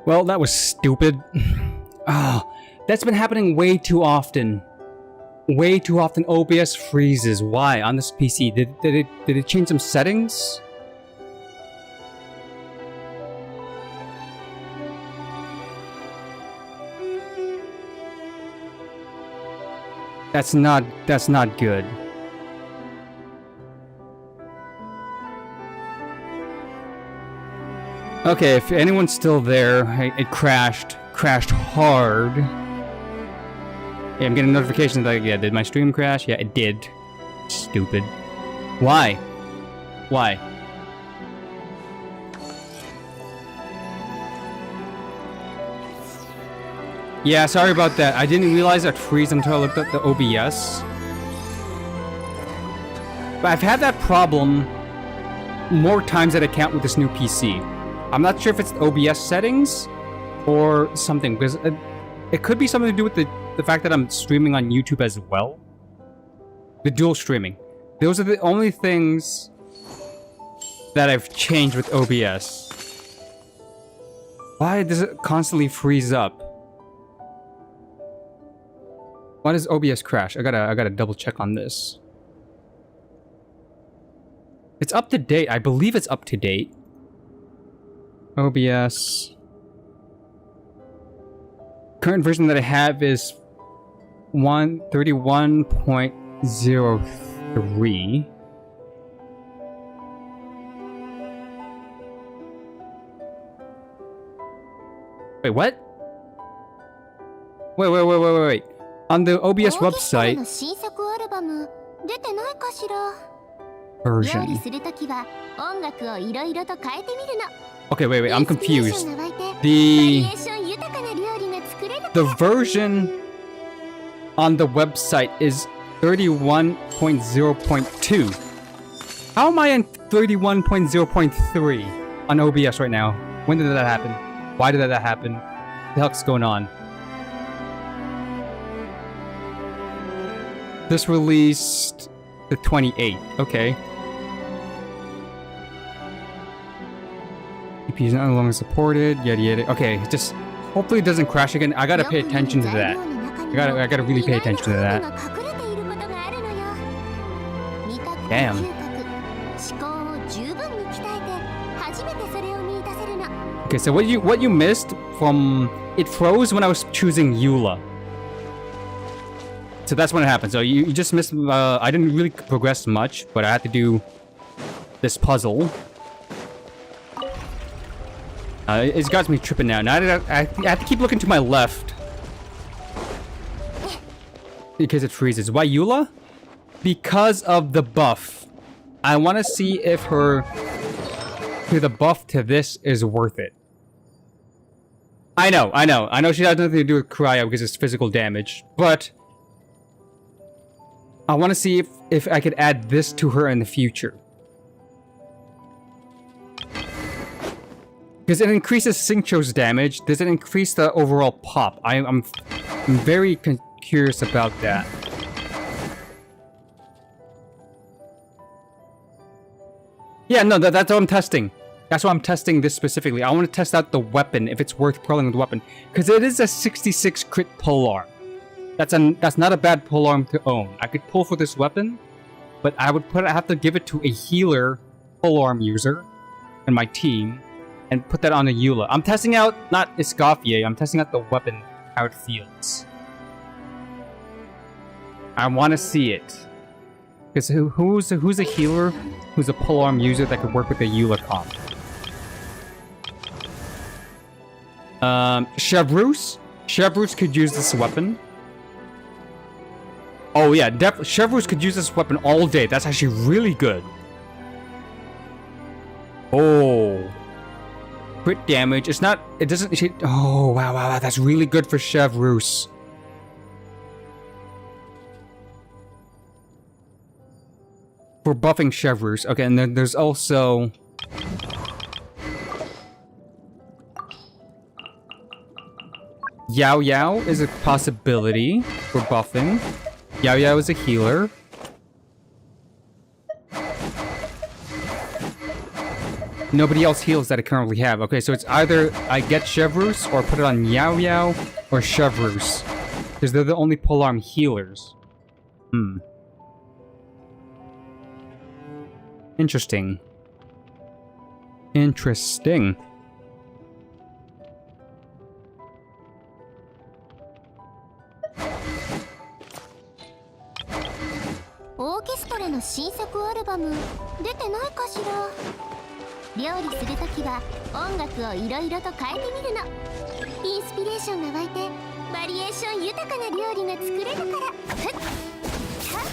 Well, that was stupid. Oh, that's been happening way too often. Way too often OBS freezes. Why? On this PC? Did it change some settings? That's not good. Okay, if anyone's still there, it crashed hard. Yeah, I'm getting notifications like, yeah, did my stream crash? Yeah, it did. Stupid. Why? Why? Yeah, sorry about that. I didn't realize that freeze until I looked at the OBS. But I've had that problem more times than I count with this new PC. I'm not sure if it's the OBS settings or something, because it could be something to do with the fact that I'm streaming on YouTube as well. The dual streaming. Those are the only things that I've changed with OBS. Why does it constantly freeze up? Why does OBS crash? I gotta double check on this. It's up to date. I believe it's up to date. OBS. Current version that I have is 131.03. Wait, what? Wait. On the OBS website, version. Okay, wait, I'm confused. The version on the website is 31.0.2. How am I on 31.0.3 on OBS right now? When did that happen? Why did that happen? What the heck's going on? This released the 28th. Okay. EP is no longer supported. Yada yada. Okay, just hopefully it doesn't crash again. I gotta pay attention to that. I gotta really pay attention to that. Damn. Okay, so what you missed from it froze when I was choosing Eula. So that's when it happened. So you just missed. I didn't really progress much, but I had to do this puzzle. It's got me tripping now. Now I have to keep looking to my left because it freezes. Why Eula? Because of the buff. I want to see if the buff to this is worth it. I know. She has nothing to do with cryo because it's physical damage, but I want to see if I could add this to her in the future. Because it increases Xingqiu's damage. Does it increase the overall pop? I'm very curious about that. Yeah, no, that's what I'm testing. That's why I'm testing this specifically. I want to test out the weapon, if it's worth pulling with the weapon. Because it is a 66 crit polearm. That's not a bad polearm to own. I could pull for this weapon, but I have to give it to a healer polearm user in my team and put that on a Eula. I'm testing out not Escoffier, I'm testing out the weapon, how it feels. I want to see it. Because who's a healer who's a polearm user that could work with the Eula comp? Chevreuse? Chevreuse could use this weapon. Oh yeah, definitely. Chevreuse could use this weapon all day. That's actually really good. Oh. Crit damage. It doesn't... Oh, wow. That's really good for Chevreuse. For buffing Chevreuse. Okay, and then there's also... Yao Yao is a possibility for buffing. Yao Yao is a healer. Nobody else heals that I currently have. Okay, so it's either I get Chevreuse or put it on Yao Yao or Chevreuse. Because they're the only polearm healers. Interesting. Interesting. Orchestra の新作アルバム出てないかしら。料理するときは音楽をいろいろと変えてみるの。インスピレーションが湧いてバリエーション豊かな料理が作れるから。ふっ、はっ、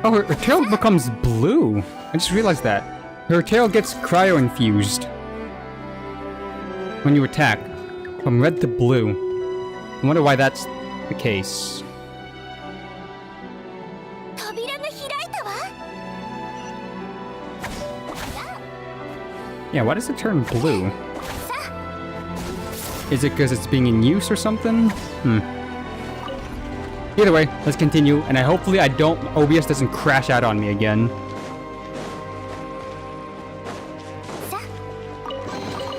Oh, her tail becomes blue. I just realized that. Her tail gets cryo-infused when you attack. From red to blue. I wonder why that's the case. 扉が開いたわ。Yeah, why does it turn blue? Is it because it's being in use or something? Either way, let's continue, and hopefully OBS doesn't crash out on me again.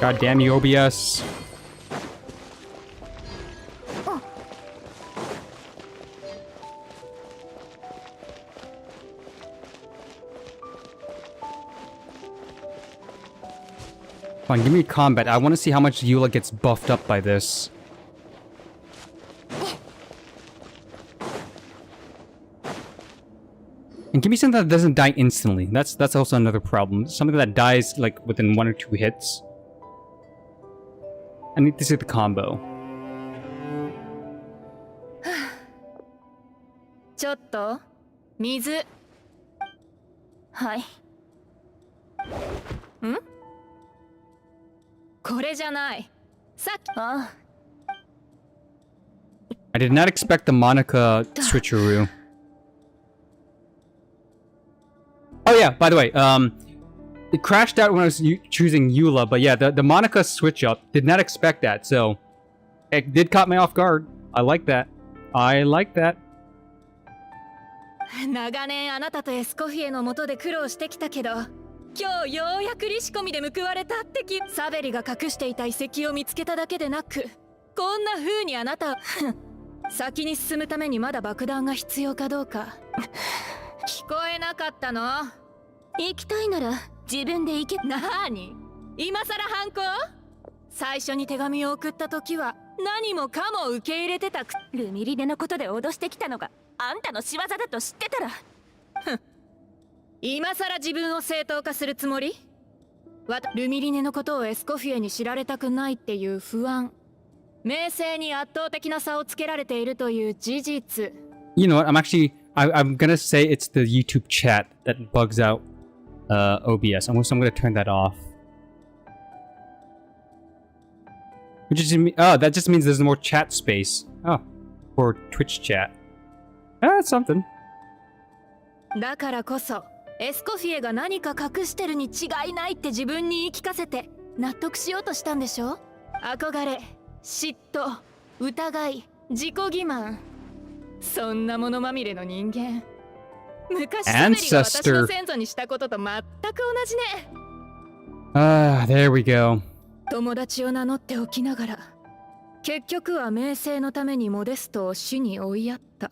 God damn you, OBS. Come on, give me combat. I want to see how much Eula gets buffed up by this. And give me something that doesn't die instantly. That's also another problem. Something that dies like within 1 or 2 hits. I need to see the combo. ちょっと水。はい。ん？これじゃない。さっき。ああ。I did not expect the Monica switcheroo. Oh yeah, by the way, it crashed out when I was choosing Eula, but yeah, the Monica switch up, did not expect that, so it did caught me off guard. I like that. I like that. 長年あなたとエスコフィエの下で苦労してきたけど、今日ようやくリシコミで報われたってサベリが隠していた遺跡を見つけただけでなく、こんな風にあなた先に進むためにまだ爆弾が必要かどうか聞こえなかったの？行きたいなら自分で行け。なーに？今さら反抗？最初に手紙を送った時は何もかも受け入れてたルミリネのことで脅してきたのがあんたの仕業だと知ってたら今さら自分を正当化するつもり？ルミリネのことをエスコフィエに知られたくないっていう不安、名声に圧倒的な差をつけられているという事実。You know what? I'm gonna say it's the YouTube chat that bugs out OBS. I'm gonna turn that off. Which is that just means there's more chat space. Oh, for Twitch chat. That's something. だからこそエスコフィエが何か隠してるに違いないって自分に言い聞かせて納得しようとしたんでしょ？憧れ、嫉妬、疑い、自己欺瞞、そんなものまみれの人間。昔サベリが私の先祖にしたことと全く同じね。There we go. 友達を名乗っておきながら結局は名声のためにモデストを死に追いやった。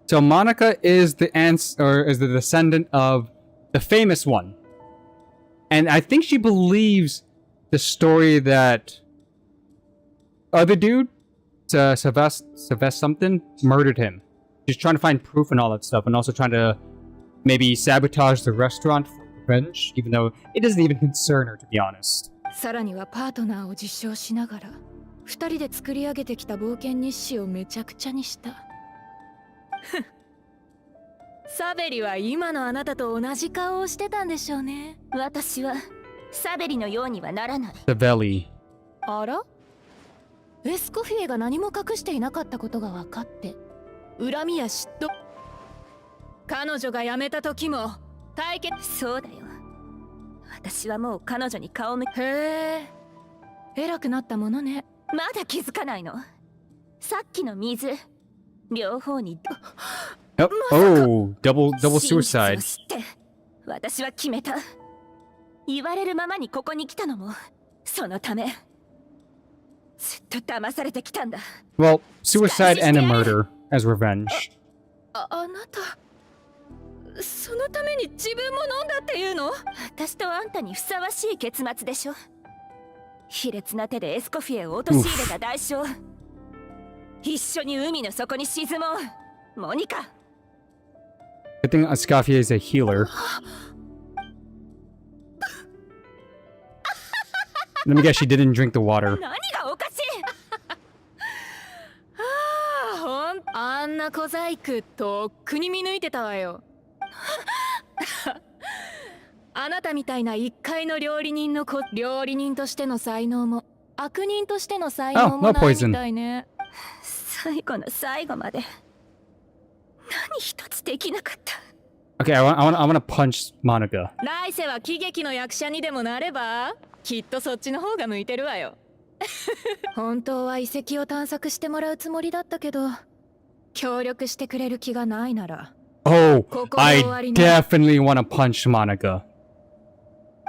So Monica is the descendant of the famous one. And I think she believes the story that other dude, Sylvester something, murdered him. She's trying to find proof and all that stuff, and also trying to maybe sabotage the restaurant for revenge, even though it doesn't even concern her, to be honest. さらにはパートナーを実証しながら二人で作り上げてきた冒険日誌をめちゃくちゃにした。サベリは今のあなたと同じ顔をしてたんでしょうね。私はサベリのようにはならない。Savelli. あら？エスコフィエが何も隠していなかったことが分かって、恨みや嫉妬。彼女が辞めた時も対決。そうだよ。私はもう彼女に顔向け。へえ、偉くなったものね。まだ気づかないの？さっきの水両方に Oh, double 真実を suicide. 知って私は決めた。言われるままにここに来たのもそのため。ずっと騙されてきたんだ。 Well, suicide and a murder as revenge. あなたそのために自分も飲んだっていうの？私とあんたにふさわしい結末でしょ。卑劣な手でエスコフィエを陥れた代償。一緒に海の底に沈もう、モニカ。 Good thing Escoffier is a healer. Let me guess, she didn't drink the water. 何がおかしいあんな小細工とっくに見抜いてたわよ。あなたみたいな一階の料理人としての才能も悪人としての才能もないみたいね。最後の最後まで何一つできなかった。 Okay, I want to punch Monica. 来世は喜劇の役者にでもなればきっとそっちの方が向いてるわよ。本当は遺跡を探索してもらうつもりだったけど協力してくれる気がないなら。 Oh, I definitely want to punch Monica.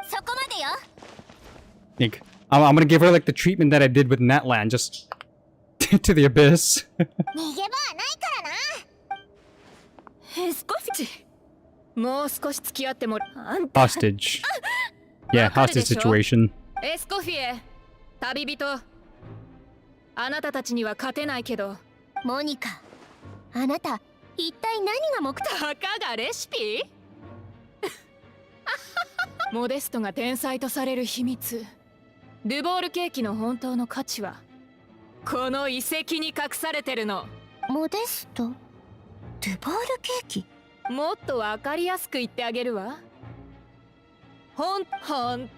そこまでよ。 Like, I'm gonna give her like the treatment that I did with Natlan, just to the abyss. 逃げ場はないからな。エスコフィチ、もう少し付き合ってもらあんた Hostage. Yeah, hostage situation. エスコフィエ、旅人。あなたたちには勝てないけど。モニカ、あなた一体何が目的？たかがレシピ？モデストが天才とされる秘密、ドゥボールケーキの本当の価値はこの遺跡に隠されてるの。モデスト？ドゥボールケーキ？もっとわかりやすく言ってあげるわ。本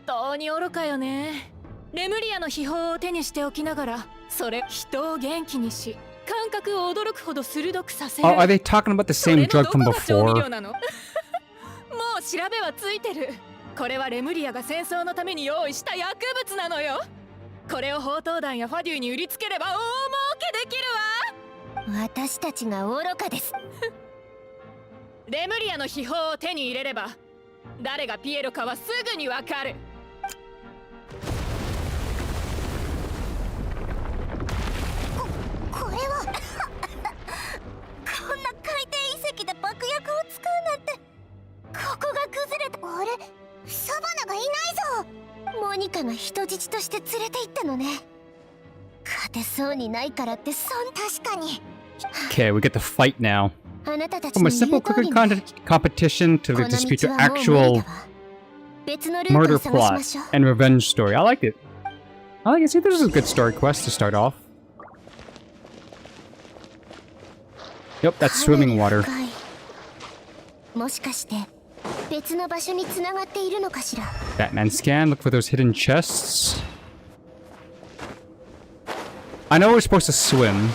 当に愚かよね。レムリアの秘宝を手にしておきながら、それ人を元気にし、感覚を驚くほど鋭くさせる。Oh, are they talking about the same drug from もう before? 調べはついてる。これはレムリアが戦争のために用意した薬物なのよ。これを宝刀団やファデューに売りつければ大儲けできるわ。私たちが愚かです。レムリアの秘宝を手に入れれば誰がピエロかはすぐにわかる。これはこんな海底遺跡で爆薬を使うなんて。ここが崩れた。あれ、サバナがいないぞ。モニカが人質として連れて行ったのね。勝てそうにないからって確かに。 Okay, we get to fight now. あなたたち From の a 言 simple う通り cooking ね。 competition to こ the の dispute 道 to はもう無理 actual だわ。別のルート murder を探しま plot しょう。 and revenge story. I like it. I like it. See, this is a good story quest to start off. Yep, that's かなり swimming water. 深い。もしかして別の場所に繋がっているのかしら。 Batman scan. Look for those hidden chests. I know we're supposed to swim,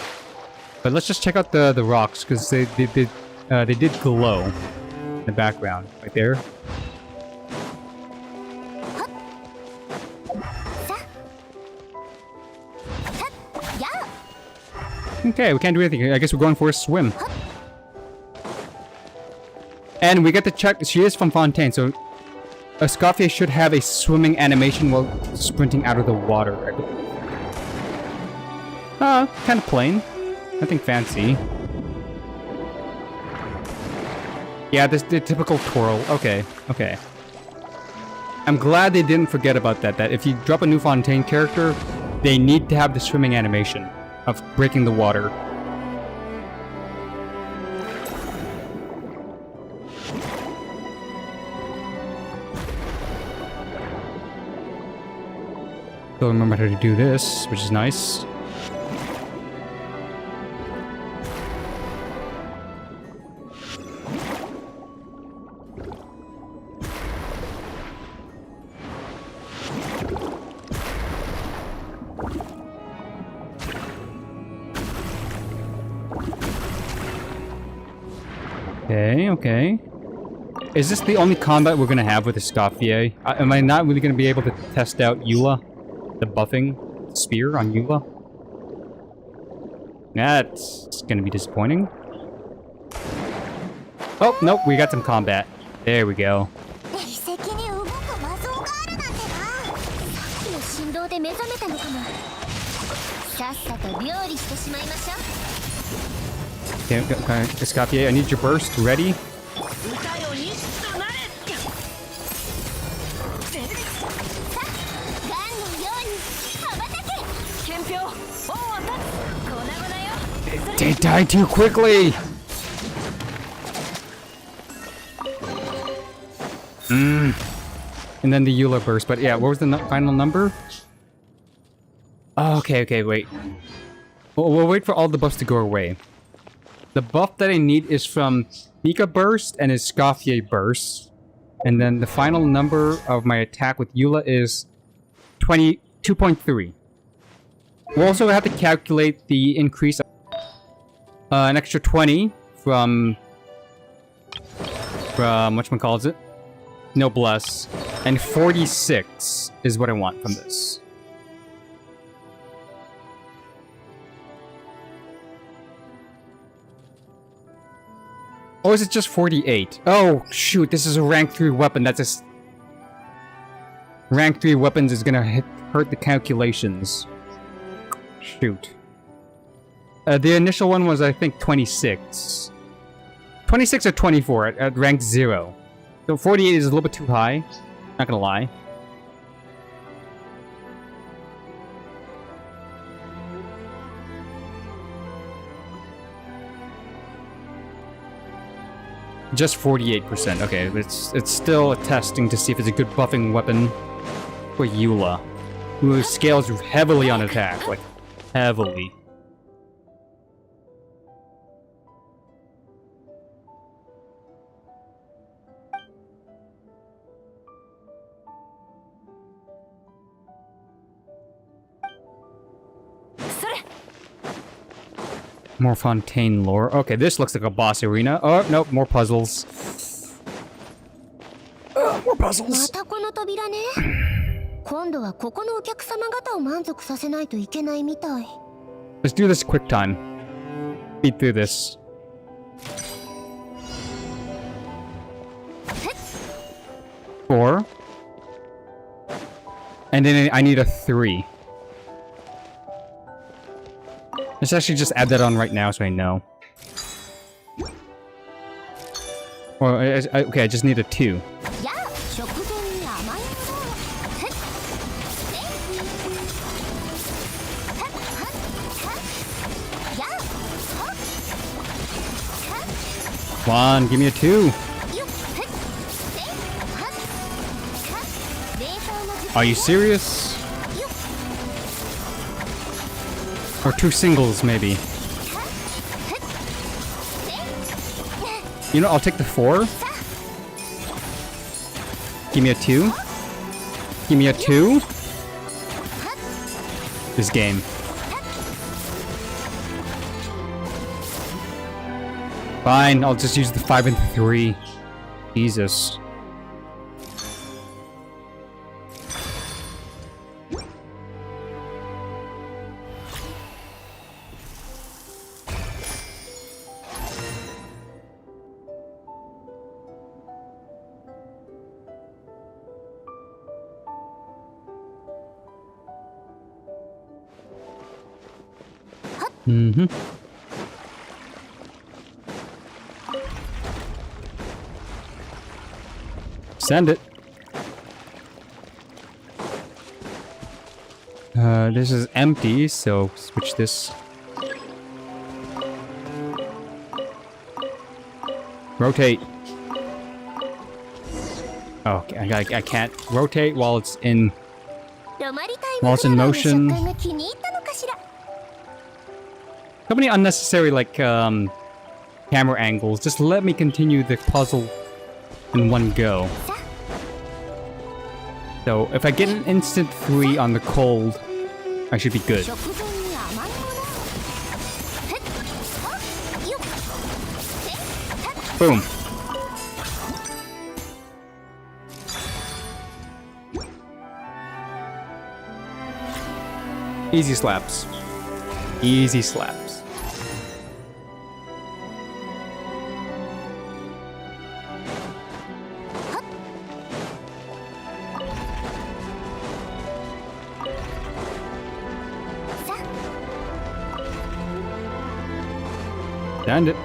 but let's just check out the rocks because they did glow in the background right there. さやあ。 Okay, we can't do anything. I guess we're going for a swim. And we get to check. She is from Fontaine, so Escoffier should have a swimming animation while sprinting out of the water. Kind of plain. Nothing fancy. Yeah, the typical twirl. Okay, okay. I'm glad they didn't forget about that. That if you drop a new Fontaine character, they need to have the swimming animation of breaking the water. They'll remember how to do this, which is nice. Okay, okay. Is this the only combat we're gonna have with Escoffier? Am I not really gonna be able to test out Eula? The buffing spear on Eula? That's gonna be disappointing. Oh, nope, we got some combat. There we go. 遺跡に動く魔像があるなんてな。さっきの振動で目覚めたのかも。さっさと料理してしまいましょう。Okay, Escapier, I need your burst. Ready? 歌よにとなれ。さあ、ガンのように羽ばたけ。憲兵、恩を立つ。粉々よ。 They died too quickly! And then the Eula burst, but yeah, what was the final number? Oh, okay, wait. We'll wait for all the buffs to go away. The buff that I need is from Mika burst and his Escoffier burst. And then the final number of my attack with Eula is 2.3. We'll also have to calculate the increase of an extra 20 from whatchamacallit? Noblesse. And 46 is what I want from this. Or is it just 48? Oh, shoot, this is a rank 3 weapon. That's a... Rank 3 weapons is gonna hurt the calculations. Shoot. The initial one was, I think, 26. 26 or 24 at rank 0. So 48 is a little bit too high. Not gonna lie. Just 48%. Okay, it's still testing to see if it's a good buffing weapon for Eula, who scales heavily on attack, like heavily. More Fontaine lore. Okay, this looks like a boss arena. Oh, nope, more puzzles. More ま puzzles. たこの扉ね。今度はここのお客様方を満足させないといけないみたい。Let's do this quick time. Beat through this. Four. And then I need a 3. Let's actually just add that on right now so I know. Or, okay, I just need a 2. やあ、食前に甘いものを。ふっ。えい。はっはっはっ。やあ、ほっ。はっ。 Come on, give me a 2. よっ。ふっ。えい。はっ。はっ。冷凍の時間 Are you serious? よっ。 Or 2 singles, maybe. はっ。ふっ。えい。 You know, I'll take the 4. Give me a 2. Give me a 2. This game. Fine, I'll just use the 5 and 3. Jesus. Mm-hmm. Send it. This is empty, so switch this. Rotate. Oh, okay, I can't rotate while it's in ロマリタイ While ム it's in フレアの motion. 食感が気に入ったのかしら。 So many unnecessary, like, camera angles. Just let me continue the puzzle in one go. So, if I get an instant 3 on the cold, I should be good. 食前に甘いものを。ふっ。ほっ。よっ。せっ。はっ。 Boom. Easy slaps. Easy slaps. Stand it.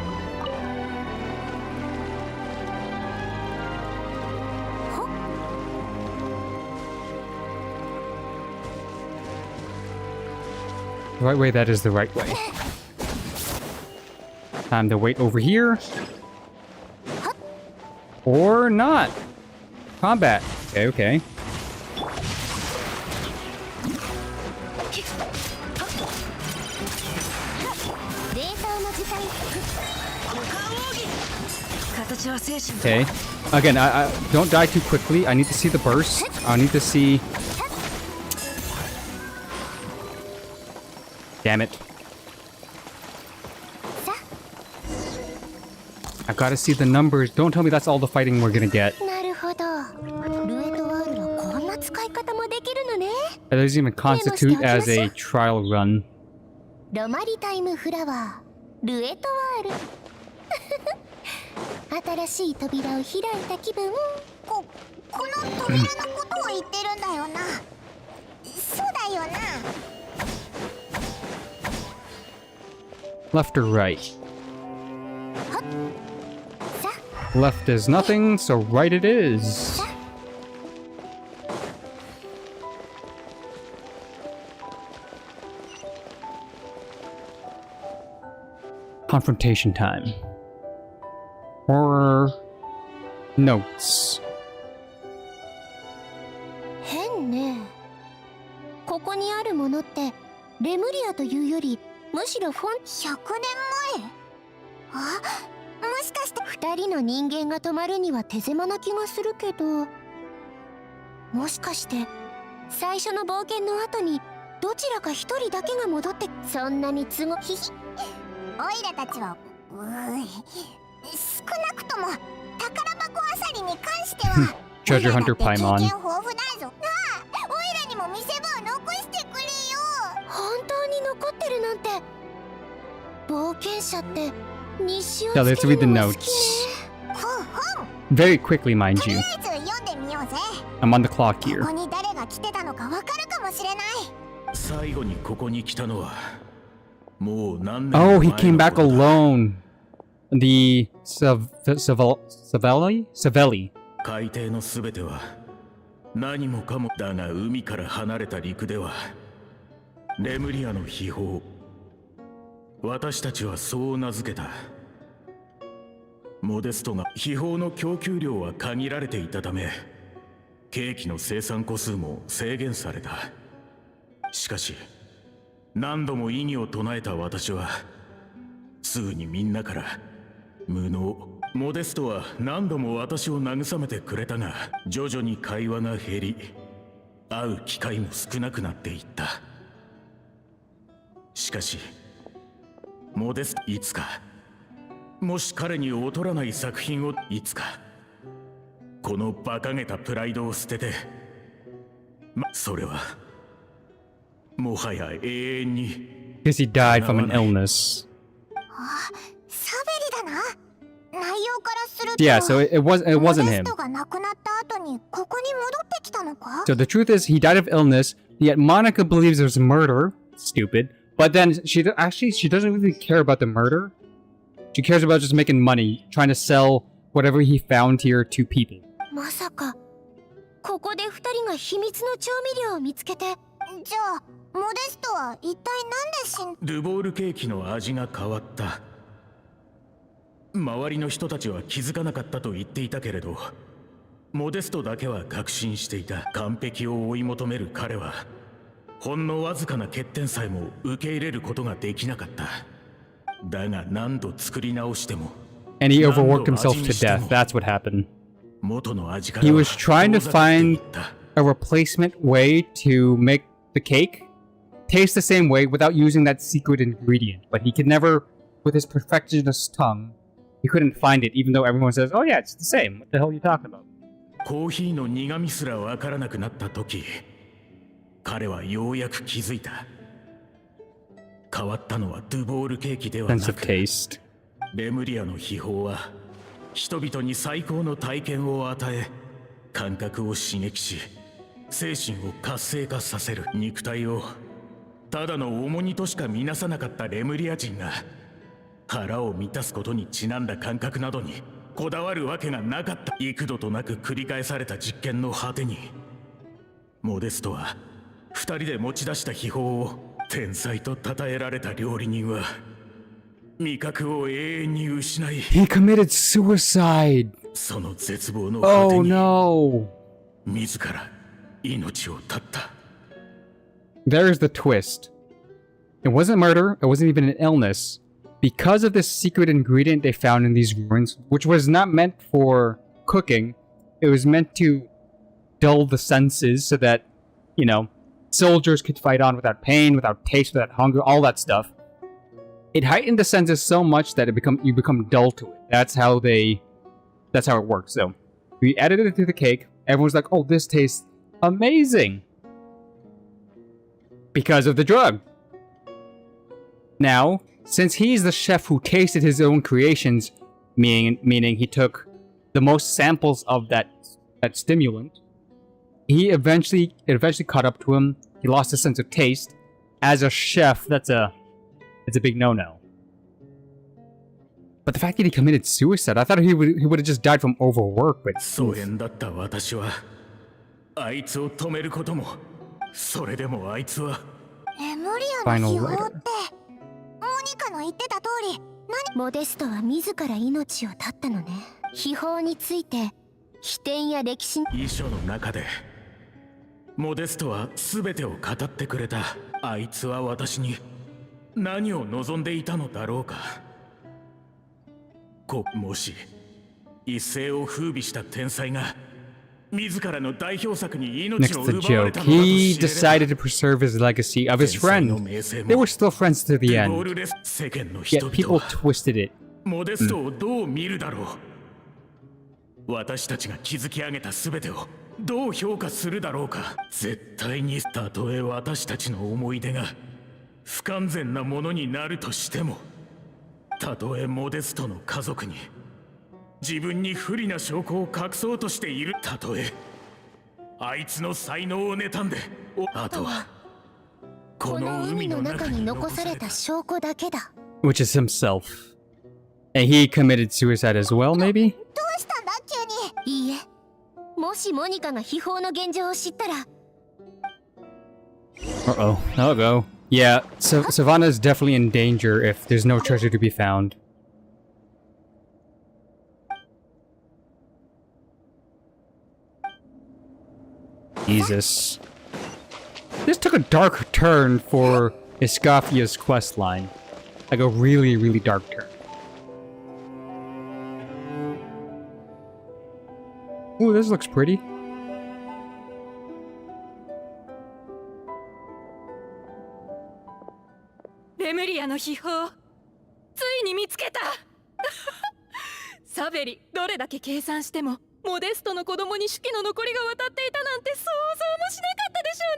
The right way, that is the right way. Time to wait over here. Or not. Combat. Okay, okay. Okay. Again, I don't die too quickly. I need to see the burst. I need to see... Damn it. I gotta see the numbers. Don't tell me that's all the fighting we're gonna get. That doesn't even constitute as a trial run. ロマリタイムフラワールエトワール新しい扉を開いた気分。この扉のことを言ってるんだよな。そうだよな。 Left or right? Left is nothing, so right it is. Confrontation time. Horror notes. 変ね。ここにあるものってレムリアというよりむしろフォン100年前。あ、もしかして2人の人間が止まるには手狭な気がするけど、もしかして最初の冒険の後にどちらか1人だけが戻って、そんなに都合ひひ。オイラたちは少なくとも宝箱あさりに関してはTreasure Hunter Paimon. 経験豊富だぞ。なあ、オイラにも見せ場を残してくれよ。本当に残ってるなんて。冒険者って日誌をつ Now け let's read the るのも好 notes. きね。Very quickly, mind とり you. あえず読んでみようぜ。 I'm on the clock こ here. こに誰が来てたのかわかるかもしれない。最後にここに来たのはもう何年 Oh, も he 前 came の back ことだ。 alone. The Savelli? 海底のすべては何もかもだが、海から離れた陸ではレムリアの秘宝、私たちはそう名付けた。モデストが秘宝の供給量は限られていたため、ケーキの生産個数も制限された。しかし何度も異議を唱えた私はすぐにみんなから無能。モデストは何度も私を慰めてくれたが、徐々に会話が減り、会う機会も少なくなっていった。しかしモデスト、いつかもし彼に劣らない作品を、いつかこの馬鹿げたプライドを捨てて、それはもはや永遠に。 Because he died from an illness. サベリだな。内容からすると Yeah, so it wasn't モデ him. ストが亡くなった後にここに戻ってきたのか。 So the truth is, he died of illness. Yet Monica believes it was murder. Stupid. But then she doesn't really care about the murder. She cares about just making money, trying to sell whatever he found here to people. まさかここで2人が秘密の調味料を見つけて、じゃあモデストは一体なんでドゥボールケーキの味が変わった。周りの人たちは気づかなかったと言っていたけれど、モデストだけは確信していた。完璧を追い求める彼はほんのわずかな欠点さえも受け入れることができなかった。だが何度作り直しても、 And he overworked himself to death. That's what happened. 元の味から He は was trying to 遠ざかってい find った。 a replacement way to make the cake taste the same way without using that secret ingredient. But he could never, with his perfectionist tongue, he couldn't find it, even though everyone says, oh yeah, it's the same. What the hell are you talking about? コーヒーの苦味すらわからなくなった時、彼はようやく気づいた。変わったのはドゥボールケーキでは Sense な of く、 taste. レムリアの秘宝は人々に最高の体験を与え、感覚を刺激し、精神を活性化させる。肉体をただの重荷としか見なさなかったレムリア人が腹を満たすことにちなんだ感覚などにこだわるわけがなかった。幾度となく繰り返された実験の果てにモデストは二人で持ち出した秘宝を天才と称えられた料理人は味覚を永遠に失い、 He committed suicide. その絶望の果て Oh に no. 自ら命を絶った。 There's the twist. It wasn't murder, it wasn't even an illness. Because of this secret ingredient they found in these ruins, which was not meant for cooking, it was meant to dull the senses so that, you know, soldiers could fight on without pain, without taste, without hunger, all that stuff. It heightened the senses so much that you become dull to it. That's how it works. So, we added it to the cake. Everyone's like, oh, this tastes amazing. Because of the drug. Now, since he's the chef who tasted his own creations, meaning he took the most samples of that stimulant, it eventually caught up to him. He lost his sense of taste. As a chef, it's a big no-no. But the fact that he committed suicide, I thought he would have just died from overwork. But 疎遠だった私はあいつを止めることも、それでもあいつはレムリアの秘宝ってモニカの言ってた通り、モデストは自ら命を絶ったのね。秘宝について秘典や歴史、遺書の中でモデストは全てを語ってくれた。あいつは私に何を望んでいたのだろうか。もし一世を風靡した天才が自らの代表作に命 next を to 奪われ joke, たのだと he 知れ decided ば、 to preserve his legacy of his friend. They were still friends to the ゴー end. ルレス世間の人 Yet people 々は twisted it. モデストをどう見るだろう。私たちが築き上げた全てをどう評価するだろうか。絶対にたとえ私たちの思い出が不完全なものになるとしても、たとえモデストの家族に自分に不利な証拠を隠そうとしている、たとえあいつの才能を妬んで、あとはこの海の中に残された証拠だけだ。 Which is himself. And he committed suicide as well, maybe? どうしたんだ急に。いいえ、もしモニカが秘宝の現状を知ったら。Uh-oh. I'll go. Yeah, Savannah is definitely in danger if there's no treasure to be found. Jesus. This took a dark turn for Escafia's questline. Like a really, really dark turn. Ooh, this looks pretty. レムリアの秘宝、ついに見つけた。サベリ、どれだけ計算してもモデストの子供に手記の残りが渡っていたなんて想像もしなかったでしょ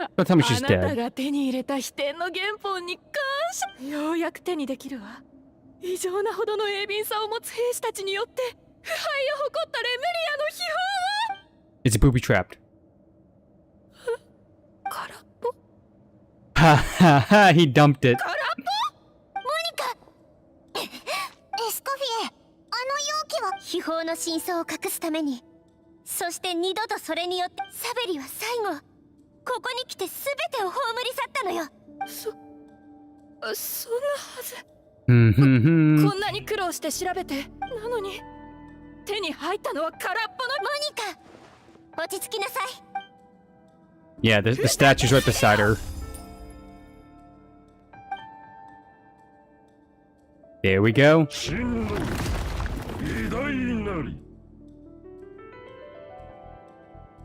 うね。 Don't tell me she's あなた dead. が手に入れた秘典の原本に感謝。ようやく手にできるわ。異常なほどの鋭敏さを持つ兵士たちによって腐敗を誇ったレムリアの秘宝。 It's booby trapped. 空っぽ。 Ha ha ha, he dumped it. 空っぽ。エスコフィエ、あの容器は秘宝の真相を隠すために、そして二度とそれによってサベリは最後ここに来て全てを葬り去ったのよ。そんなはず。 Hmm. こんなに苦労して調べて、なのに手に入ったのは空っぽの。モニカ、落ち着きなさい。 Yeah, the statue's right beside her. There we go.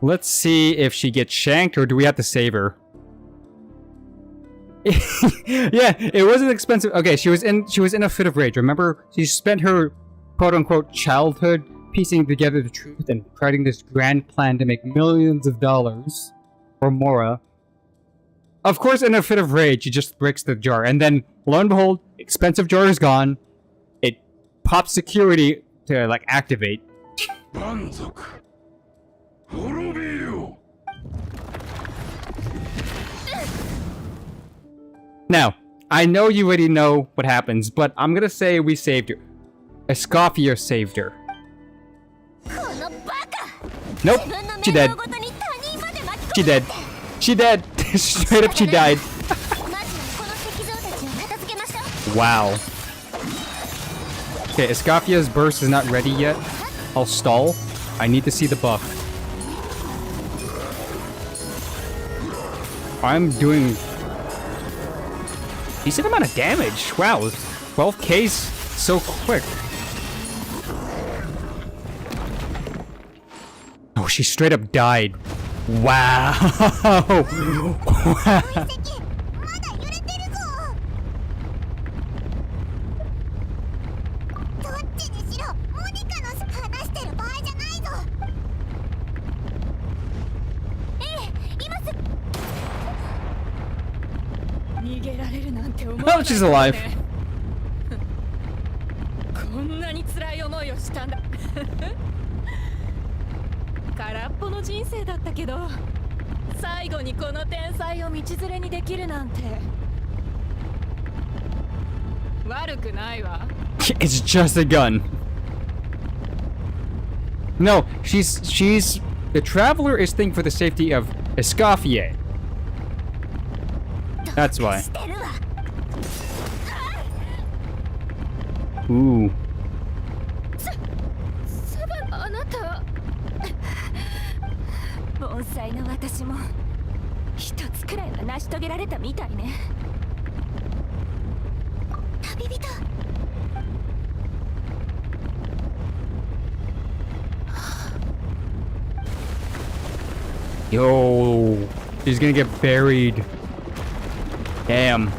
Let's see if she gets shanked or do we have to save her? Yeah, it wasn't expensive. Okay, she was in a fit of rage. Remember, she spent her quote unquote childhood piecing together the truth and creating this grand plan to make millions of dollars for Mora. Of course, in a fit of rage, she just breaks the jar, and then lo and behold, expensive jar is gone. It pops security to like activate. Now, I know you already know what happens, but I'm gonna say we saved her. Escoffier saved her. このバカ Nope, 自分の she 面 dead. 倒ごとに他人まで巻き She 込む dead. She dead. Straight up, she died. まずはこの石像たちを片付けましょう Wow. Okay, Escoffier's burst is not ready yet. I'll stall. I need to see the buff. I'm doing decent amount of damage. Wow, 12k's so quick. Oh, she straight up died. Wow. 石まだ揺れてるぞどっちにしろモニカの話してる場合じゃないぞええ今す逃げられるなんて思わない Oh, she's alive. こんなに辛い思いをしたんだ空っぽの人生だったけど最後にこの天才を道連れにできるなんて悪くないわ It's just a gun. No, the traveler is thinking for the safety of Escoffier. That's why. してるわ Ooh. サバあなた盆栽の私も一つくらいは成し遂げられたみたいね旅人 Yo, she's gonna get buried. Damn.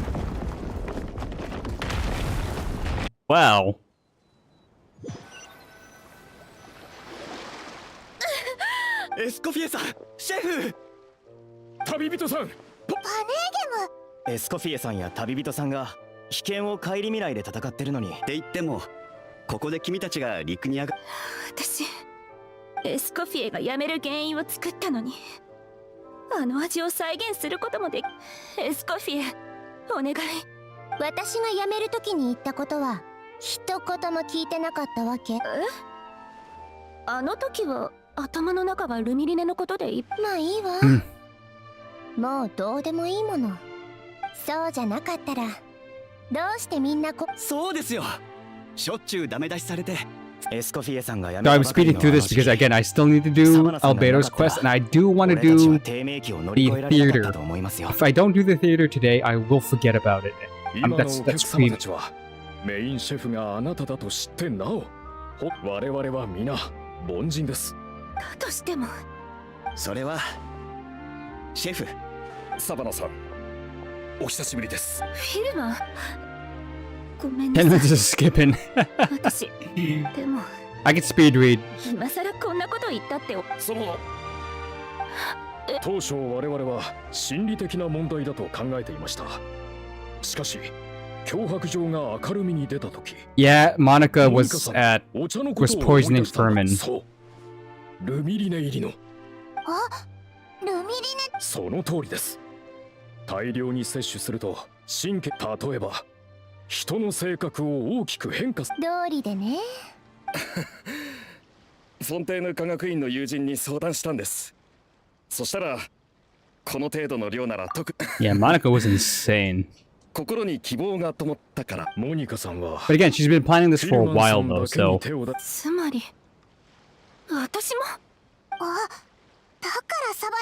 Wow. エスコフィエさん、シェフ。旅人さん、パネーゲムエスコフィエさんや旅人さんが危険を顧みないで戦ってるのに。って言っても、ここで君たちが陸に上が。私エスコフィエが辞める原因を作ったのにあの味を再現することもできエスコフィエお願い私が辞める時に言ったことは一言も聞いてなかったわけあの時は頭の中がルミリネのことでまあいいわ、もうどうでもいいものそうじゃなかったらどうしてみんなそうですよ。しょっちゅうダメ出しされて。エスコフィエさんが辞 So めた I'm ばかり speeding の through this because again I still need to do Albedo's quest and I do want to 俺たち do は低迷期を乗り越えられなかったと思いますよ。 if I don't do the theater today I will forget about it. 今のお That's 客様 screaming. たちはメインシェフがあなただと知ってなお我々は皆凡人です。だとしてもそれはシェフ。サバナさん、お久しぶりです。フィルマごめんな And さ then い just skipping. 私でも I can speed read. 今さらこんなこと言ったってその当初我々は心理的な問題だと考えていました。しかし脅迫状が明るみに出たとき、 Yeah, Monica was さん at お茶のこ was とを思い poisoning 出したのだ Furman. そうルミリネ入りのルミリネその通りです。大量に摂取すると神経、例えば人の性格を大きく変化す通りでねフォンテーヌ科学院の友人に相談したんです。そしたらこの程度の量ならYeah, Monica was insane. 心に希望が灯ったから。モニカさんは But again, she's been planning this フィ for ル a マンさ while ん though, だけに so 手を出つまり私もだからサバ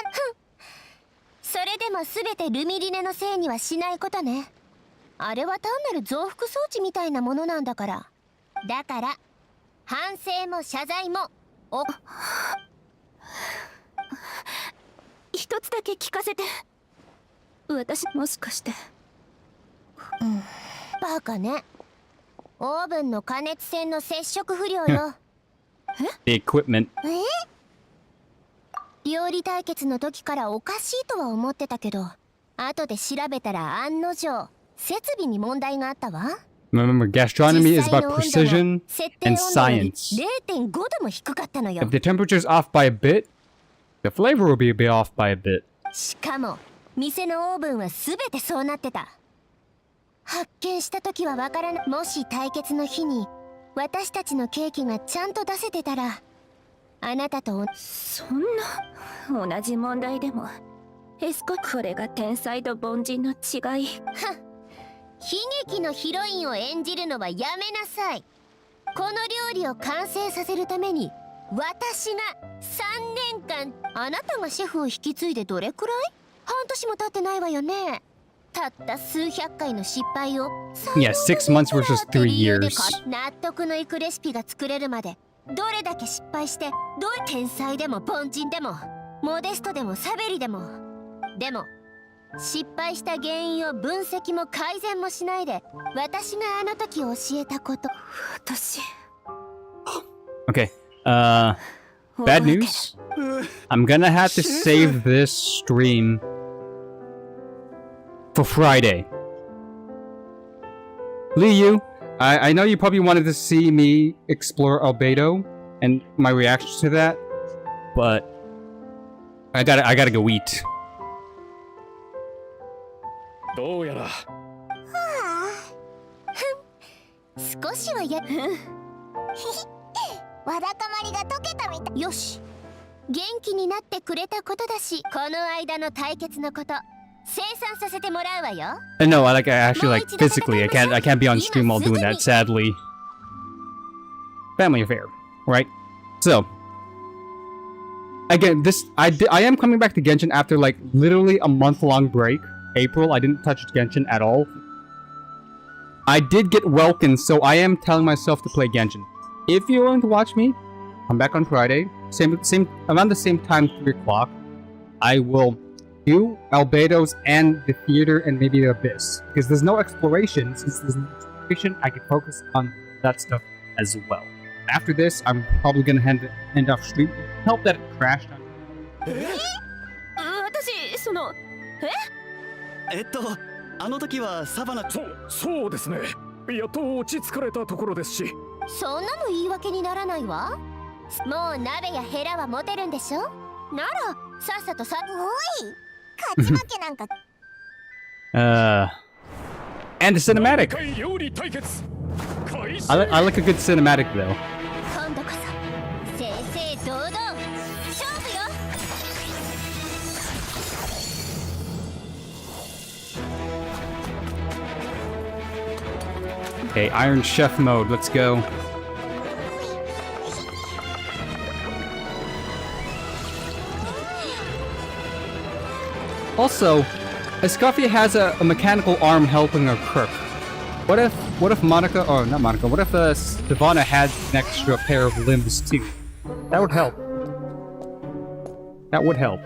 それでも全てルミリネのせいにはしないことね。あれは単なる増幅装置みたいなものなんだから。だから反省も謝罪も一つだけ聞かせて。私もしかしてバカね。オーブンの加熱線の接触不良よthe equipment. 料理対決の時からおかしいとは思ってたけど、後で調べたら案の定設備に問題があったわ。 Remember, gastronomy is 実際 about の温度も precision 設定 and 温度より science. 0.5度も低かったのよ If。the temperature's off by a bit, the flavor will be a bit off by a bit. しかも店のオーブンは全てそうなってた。発見した時はわからない。もし対決の日に私たちのケーキがちゃんと出せてたら、あなたとそんな同じ問題でもこれが天才と凡人の違い。悲劇のヒロインを演じるのはやめなさい。この料理を完成させるために私が3年間。あなたがシェフを引き継いでどれくらい？半年も経ってないわよね。たった数百回の失敗を Yeah, 6 months versus 3 years. 納得のいくレシピが作れるまでどれだけ失敗して、天才でも凡人でもモデストでもサベリでも。でも失敗した原因を分析も改善もしないで私があの時教えたこと。私 Okay. Bad news. I'm gonna have to save this stream for Friday. Liu, I know you probably wanted to see me explore Albedo and my reaction to that, but I gotta go eat. どうやら少しはわだかまりが解けたみたい。よし、元気になってくれたことだし、この間の対決のこと清算させてもらうわよ。No, I actually physically I can't be on stream while doing that, sadly. Family affair, right? So again, I am coming back to Genshin after like literally a month-long break. April, I didn't touch Genshin at all. I did get Welkin, so I am telling myself to play Genshin. If you're willing to watch me, come back on Friday, around the same time, 3 o'clock. I will do Albedo's and the theater and maybe the Abyss, because there's no exploration. Since there's no exploration, I can focus on that stuff as well. After this, I'm probably gonna end off stream. Help that it crashed on. 私そのあの時はサバナ。そうですね。やっと落ち着かれたところですし。そんなの言い訳にならないわ。もう鍋やヘラは持てるんでしょ。ならさっさとおい、勝ち負けなんか。And the cinematic. I like a good cinematic though. 今度こそ正々堂々勝負よ。Okay, Iron Chef mode. Let's go. Also, Escoffia has a mechanical arm helping her cook. What if Monica, or not Monica, what if Sivana had an extra pair of limbs too? That would help. That would help.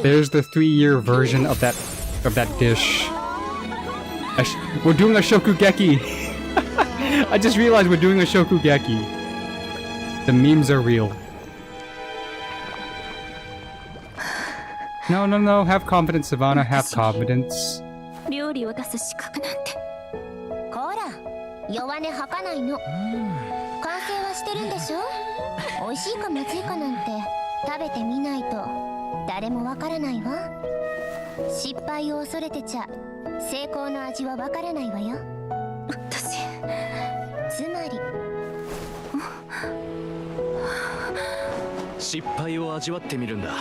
There's the 3-year version of that dish. We're doing a shokugeki. I just realized we're doing a shokugeki. The memes are real. No. Have confidence, Savannah. Have confidence. 料理を出す資格なんて。こら、弱音吐かないの。完成はしてるんでしょ。美味しいかまずいかなんて食べてみないと誰もわからないわ。失敗を恐れてちゃ成功の味はわからないわよ。私つまり失敗を味わってみるんだ。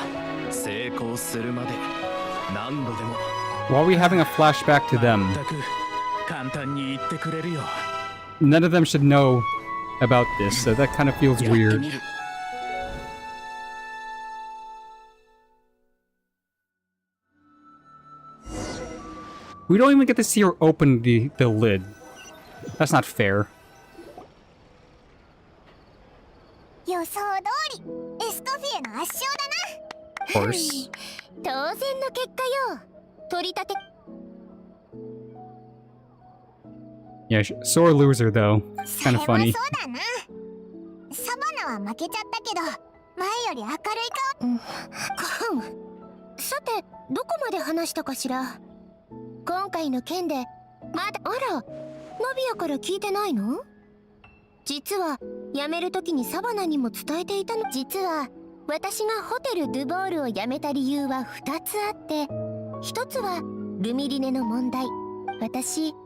成功するまで何度でも。 Why are we having a flashback to them? 全く簡単に言ってくれるよ。 None of them should know about this, so that kind of feels やってみ weird. る。 We don't even get to see her open the lid. That's not fair. 予想通りエスコフィエの圧勝だな。 Of course. 当然の結果よ。取り立て。 Yeah, sore loser though. Kind of funny. そうだな。サバナは負けちゃったけど前より明るい顔。さてどこまで話したかしら。今回の件でまだあらナビアから聞いてないの？実は辞める時にサバナにも伝えていたの。実は私がホテル・ドゥボールを辞めた理由は2つあって、1つはルミリネの問題。私ホ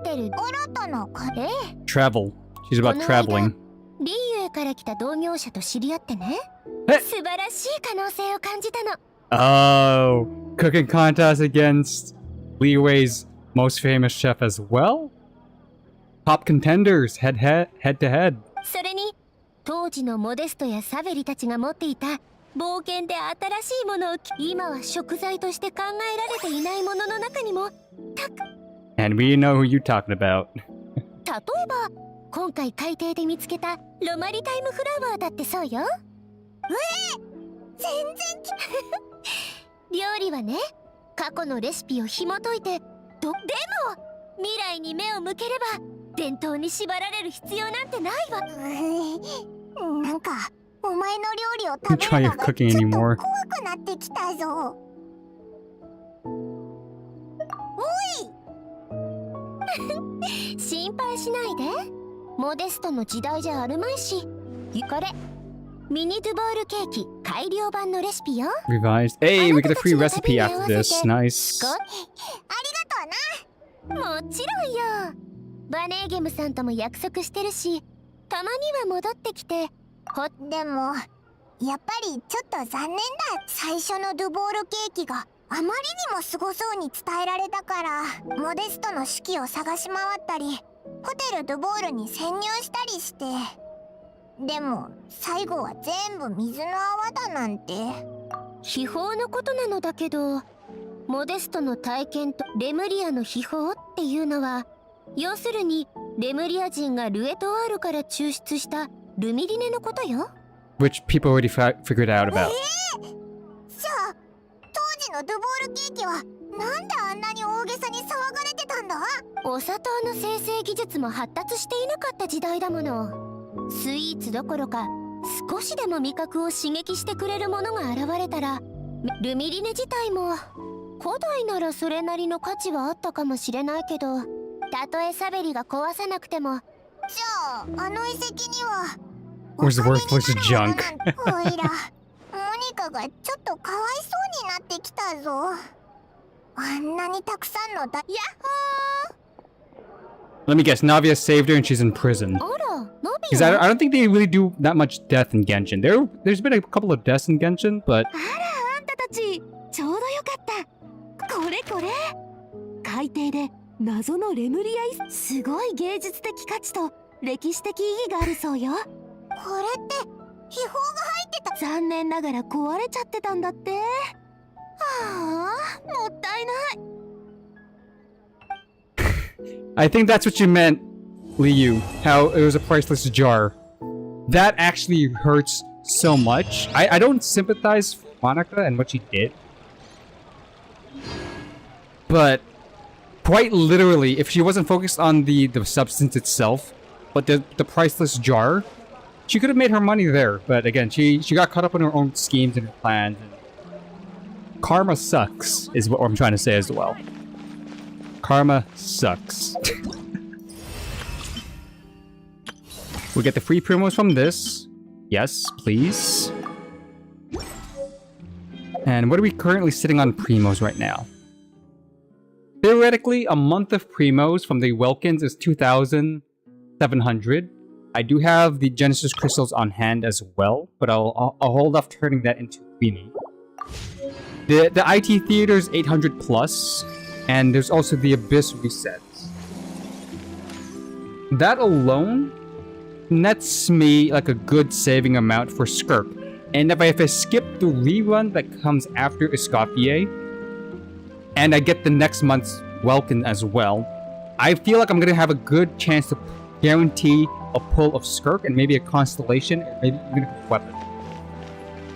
テル新たなええ Travel. She's about traveling. リーユエから来た同業者と知り合ってね。え素晴らしい可能性を感じたの。 Oh, cooking contest against Liwei's most famous chef as well? Top contenders, head to head. それに当時のモデストやサベリたちが持っていた冒険で新しいものを今は食材として考えられていないものの中にもAnd we know who you're talking about. 例えば今回海底で見つけたロマリタイムフラワーだってそうよ。全然料理はね、過去のレシピを紐解いてでも未来に目を向ければ伝統に縛られる必要なんてないわ。なんかお前の料理を食べるのがちょっと怖くなってきたぞ。心配しないで。モデストの時代じゃあるまいし。これミニドゥボールケーキ改良版のレシピよ。 Revised. Hey, we get a free recipe after this. Nice. ありがとうな。もちろんよ。バネーゲムさんとも約束してるし、たまには戻ってきて。でもやっぱりちょっと残念だ。最初のドゥボールケーキがあまりにもすごそうに伝えられたから、モデストの式を探し回ったりホテルドゥボールに潜入したりして、でも最後は全部水の泡だなんて。秘宝のことなのだけど、モデストの体験とレムリアの秘宝っていうのは、要するにレムリア人がルエトワールから抽出したルミリネのことよ。 Which people already figured out about. じゃあ当時のドゥボールケーキはなんであんなに大げさに騒がれてたんだ。お砂糖の生成技術も発達していなかった時代だもの。スイーツどころか少しでも味覚を刺激してくれるものが現れたら、ルミリネ自体も古代ならそれなりの価値はあったかもしれないけど、たとえサベリが壊さなくても。じゃああの遺跡には Where's the worthless junk? おいらモニカがちょっとかわいそうになってきたぞ。あんなにたくさんのヤッホー。 Let me guess, Navia saved her and she's in prison. あら、ナビ Because I don't think they really do that much death in Genshin. There's been a couple of deaths in Genshin, but あら、あんたたちちょうどよかった。これこれ、海底で謎のレムリアイス、すごい芸術的価値と歴史的意義があるそうよ。これって秘宝が入ってた。残念ながら壊れちゃってたんだって。はあ、もったいない。 I think that's what you meant, Liu. How it was a priceless jar. That actually hurts so much. I don't sympathize for Monica and what she did. But quite literally, if she wasn't focused on the substance itself, but the priceless jar, she could have made her money there. But again, she got caught up in her own schemes and her plans. And karma sucks, is what I'm trying to say as well. Karma sucks. We get the free promos from this. Yes, please. And what are we currently sitting on primos right now? Theoretically, a month of primos from the Welkins is 2,700. I do have the Genesis crystals on hand as well, but I'll hold off turning that into Queenie. The IT theater is 800 plus, and there's also the Abyss resets. That alone nets me like a good saving amount for Skirk. And if I skip the rerun that comes after Escoffier, and I get the next month's Welkin as well, I feel like I'm gonna have a good chance to guarantee a pull of Skirk and maybe a Constellation, or maybe even a weapon.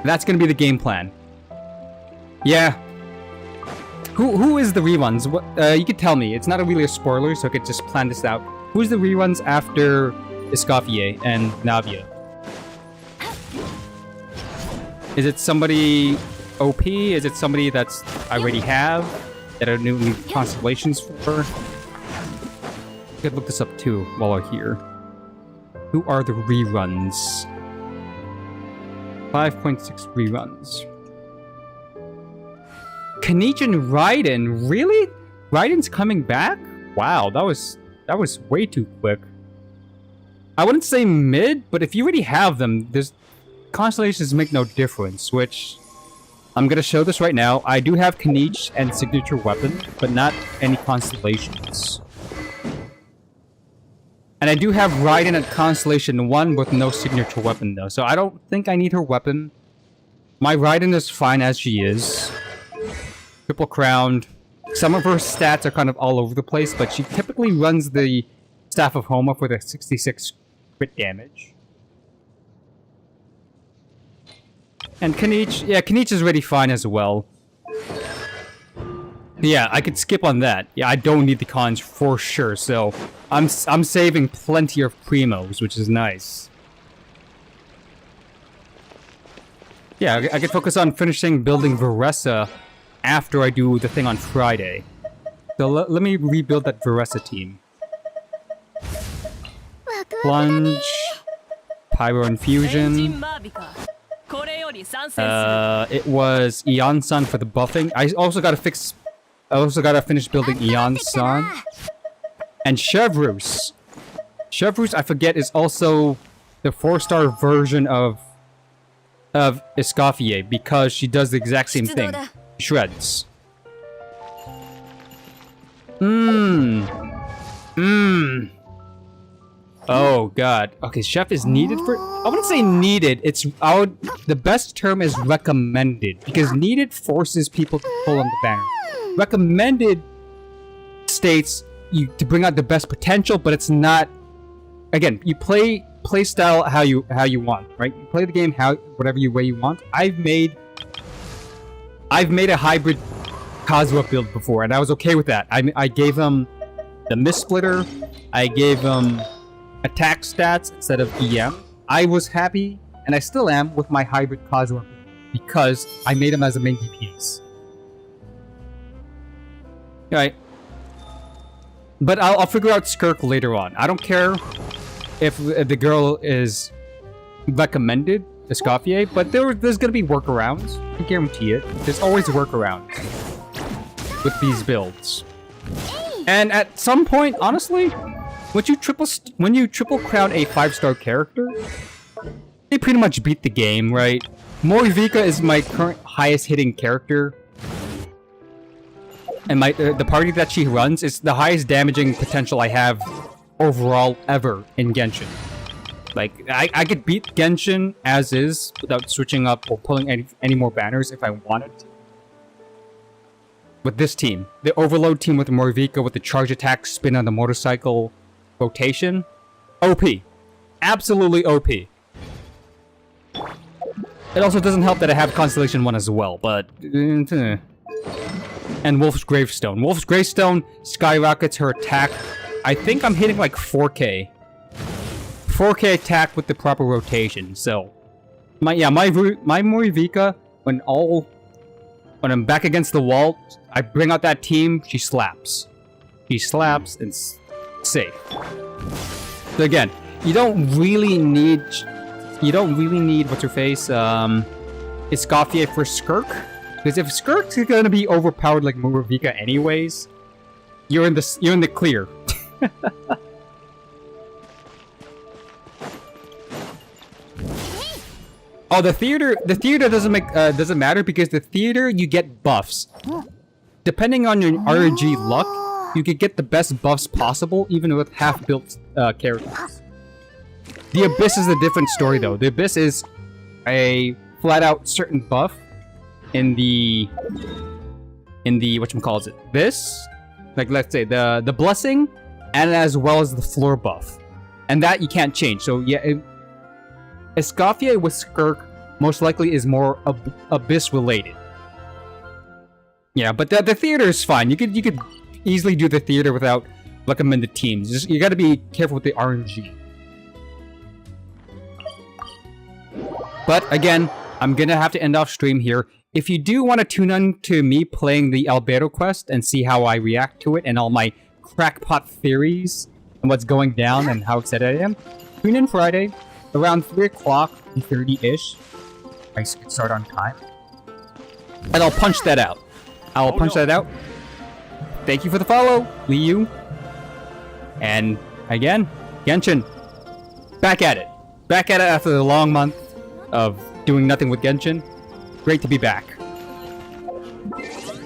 That's gonna be the game plan. Yeah. Who is the reruns? What you could tell me. It's not really a spoiler, so I could just plan this out. Who's the reruns after Escoffier and Navia? Is it somebody OP? Is it somebody that's I already have that are new constellations for? I could look this up too while we're here. Who are the reruns? 5.6 reruns. Kanich and Raiden? Really? Raiden's coming back? Wow, that was way too quick. I wouldn't say mid, but if you already have them, constellations make no difference, which I'm gonna show this right now. I do have Kanich and signature weapon, but not any constellations. And I do have Raiden at Constellation 1 with no signature weapon though, so I don't think I need her weapon. My Raiden is fine as she is. Triple crowned. Some of her stats are kind of all over the place, but she typically runs the Staff of Homa with a 66 crit damage. And Kanich, yeah, Kanich is really fine as well. Yeah, I could skip on that. Yeah, I don't need the cons for sure, so I'm saving plenty of primos, which is nice. Yeah, I could focus on finishing building Veressa after I do the thing on Friday. So let me rebuild that Veressa team. Plunge, Pyro Infusion. It was Eon-san for the buffing. I also gotta finish building Eon-san. And Chevreuse. Chevreuse, I forget, is also the 4-star version of Escoffier because she does the exact same thing. Shreds. Oh god. Okay, chef is needed for. I wouldn't say needed. The best term is recommended because needed forces people to pull on the banner. Recommended states you to bring out the best potential, but it's not. Again, you play style how you want, right? You play the game whatever way you want. I've made a hybrid Kazuha build before, and I was okay with that. I gave him the Mist Splitter. I gave him attack stats instead of EM. I was happy, and I still am, with my hybrid Kazuha because I made him as a main DPS. Alright. But I'll figure out Skirk later on. I don't care if the girl is recommended, Escoffier, but there's gonna be workarounds. I guarantee it. There's always workarounds with these builds. And at some point, honestly, when you triple crown a 5-star character, they pretty much beat the game, right? Morivika is my current highest hitting character. And the party that she runs is the highest damaging potential I have overall ever in Genshin. Like, I could beat Genshin as is without switching up or pulling any more banners if I wanted to. With this team. The Overload team with Morivika with the charge attack, spin on the motorcycle, rotation. OP. Absolutely OP. It also doesn't help that I have Constellation 1 as well, but... And Wolf's Gravestone. Wolf's Gravestone skyrockets her attack. I think I'm hitting like 4k. 4k attack with the proper rotation, so... My Morivika, when I'm back against the wall, I bring out that team, she slaps. She slaps and safe. So again, you don't really need what's her face, Escoffier for Skirk. Because if Skirk's gonna be overpowered like Morivika anyways, you're in the clear. Oh, the theater doesn't matter because the theater you get buffs. Depending on your RNG luck, you could get the best buffs possible even with half-built characters. The Abyss is a different story though. The Abyss is a flat-out certain buff in the whatchamacallit, this, like let's say the blessing, and as well as the floor buff, and that you can't change. So yeah, Escoffier with Skirk most likely is more Abyss related. Yeah, but the theater is fine. You could easily do the theater without recommended teams. Just you got to be careful with the RNG. But again, I'm gonna have to end off stream here. If you do want to tune in to me playing the Albedo quest and see how I react to it and all my crackpot theories and what's going down and how excited I am, Tune in Friday around 3 o'clock, 3:30-ish. I can start on time. And I'll punch that out. I'll punch that out. Thank you for the follow, Liu. And again, Genshin. Back at it. Back at it after the long month of doing nothing with Genshin. Great to be back.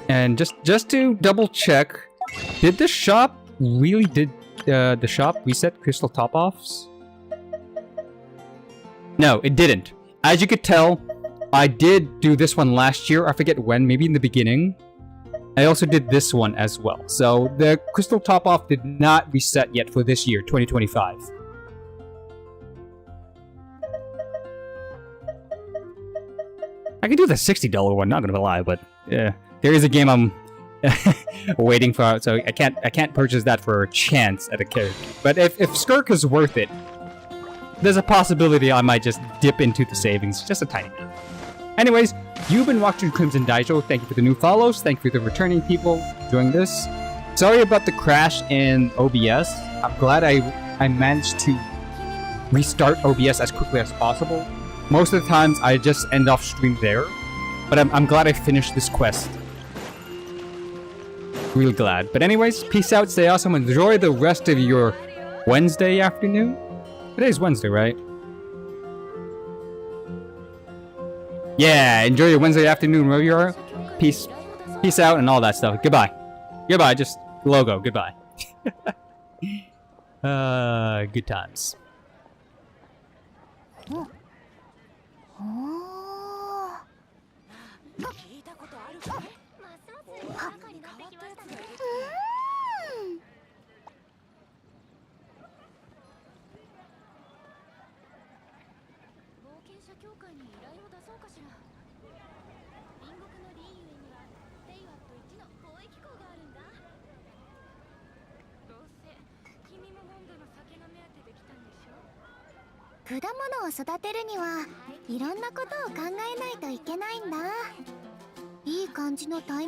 And just to double check, did the shop reset crystal top-offs? No, it didn't. As you could tell, I did do this one last year. I forget when, maybe in the beginning. I also did this one as well. So the crystal top-off did not reset yet for this year, 2025. I can do the $60 one, not gonna lie, but yeah. There is a game I'm waiting for, so I can't purchase that for a chance at a character. But if Skirk is worth it, there's a possibility I might just dip into the savings, just a tiny bit. Anyways, you've been watching Crimson Daijo. Thank you for the new follows. Thank you for the returning people doing this. Sorry about the crash in OBS. I'm glad I managed to restart OBS as quickly as possible. Most of the times I just end off stream there, but I'm glad I finished this quest. Really glad. But anyways, peace out, stay awesome, enjoy the rest of your Wednesday afternoon. Today's Wednesday, right? Yeah, enjoy your Wednesday afternoon wherever you are. Peace out and all that stuff. Goodbye. Goodbye, just logo, goodbye. Good times. 果物を育てるにはいろんなことを考えないといけないんだ。いい感じのタイミング